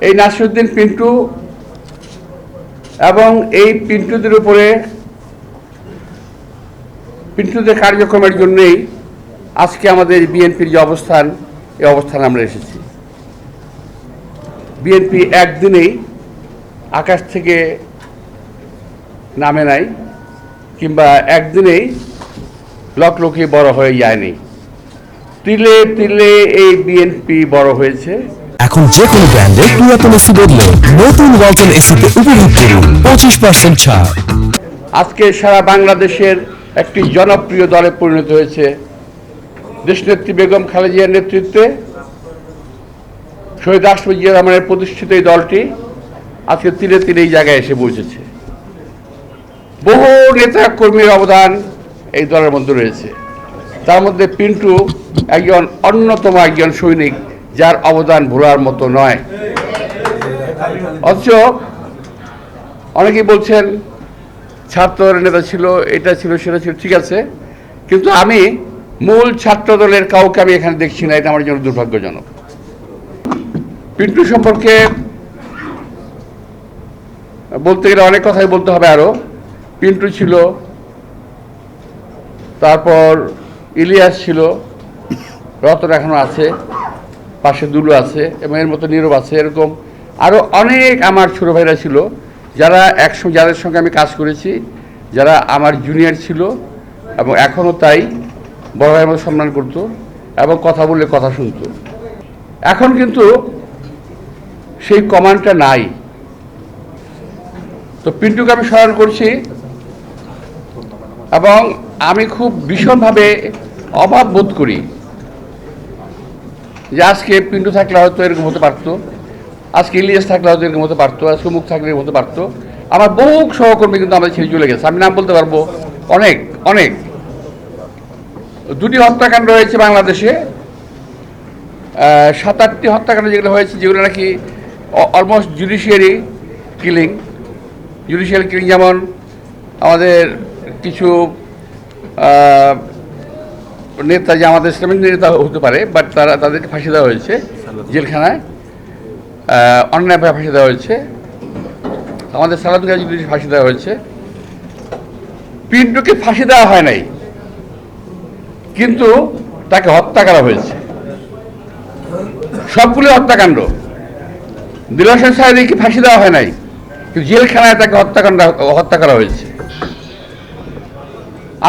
এই নাসিরউদ্দিন পিন্টু এবং এই পিন্টুদের উপরে পিন্টুদের কার্যক্রমের জন্যই আজকে আমাদের বিএনপির যে অবস্থান, এই অবস্থানে আমরা এসেছি। বিএনপি একদিনেই আকাশ থেকে নামে নাই, কিংবা একদিনেই লকলকে বড় হয়ে যায়নি। তিলে তিলে এই বিএনপি বড় হয়েছে। এখন যে কোনো ব্র্যান্ডের পুরাতন এসি বদলে নতুন ওয়ালটন এসিতে উপভোগ করুন 25% ছাড়। আজকে সারা বাংলাদেশের একটি জনপ্রিয় দলে পরিণত হয়েছে। দেশনেত্রী বেগম খালেদা জিয়ার নেতৃত্বে শহীদ রাষ্ট্রপতি জিয়া রহমানের প্রতিষ্ঠিত এই দলটি আজকে তিলে তিলে এই জায়গায় এসে পৌঁছেছে। বহু নেতা কর্মীর অবদান এই দলের মধ্যে রয়েছে। তার মধ্যে পিন্টু একজন অন্যতম একজন সৈনিক, যার অবদান ভোলার মতো নয়। অথচ অনেকেই বলছেন ছাত্র নেতা ছিল, এটা ছিল, সেটা ছিল, ঠিক আছে, কিন্তু আমি মূল ছাত্র দলের কাউকে আমি এখানে দেখছি না। এটা আমার জন্য দুর্ভাগ্যজনক। পিন্টু সম্পর্কে বলতে গেলে অনেক কথাই বলতে হবে। আরো পিন্টু ছিল, তারপর ইলিয়াস ছিল, রতন এখনো আছে, পাশে দুলু আছে, এবং এর মতো নীরব আছে। এরকম আরও অনেক আমার ছোটো ভাইরা ছিল, যারা যাদের সঙ্গে আমি কাজ করেছি, যারা আমার জুনিয়র ছিল এবং এখনও তাই, বড় ভাইয়ের মতো সম্মান করতো এবং কথা বললে কথা শুনতো। এখন কিন্তু সেই কমান্ডটা নাই। তো পিন্টুকে আমি স্মরণ করছি এবং আমি খুব ভীষণভাবে অভাব বোধ করি যে আজকে পিন্টু থাকলে হয়তো এরকম হতে পারতো, আজকে ইলিয়াস থাকলে হয়তো এরকম হতে পারতো, আজকে মুখ থাকলে এরকম হতে পারতো। আমার বহু সহকর্মী কিন্তু আমাদের ছেড়ে চলে গেছে। আমি নাম বলতে পারবো, অনেক অনেক। দুটি হত্যাকাণ্ড হয়েছে বাংলাদেশে, 7-8টি হত্যাকাণ্ড যেগুলো হয়েছে, যেগুলো নাকি অলমোস্ট জুডিশিয়ারি কিলিং। যেমন আমাদের কিছু নেতা, যে আমাদের ইসলামিক নেতা হতে পারে, বাট তাদেরকে ফাঁসি দেওয়া হয়েছে জেলখানায়, অন্যায়ভাবে ফাঁসি দেওয়া হয়েছে। আমাদের সালাদুল গাজীকে ফাঁসি দেওয়া হয়েছে। পিন্টুকে ফাঁসি দেওয়া হয় নাই, কিন্তু তাকে হত্যা করা হয়েছে। সবগুলো হত্যাকাণ্ড। দিলওয়ার হোসেন সাঈদীকে ফাঁসি দেওয়া হয় নাই, কিন্তু জেলখানায় তাকে হত্যা করা হয়েছে।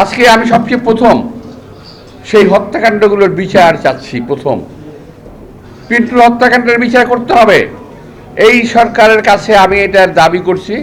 আজকে আমি সবচেয়ে প্রথম সেই হত্যাকাণ্ডগুলোর বিচার চাচ্ছি। প্রথম পিন্টুর হত্যাকাণ্ডের বিচার করতে হবে, এই সরকারের কাছে আমি এটার দাবি করছি।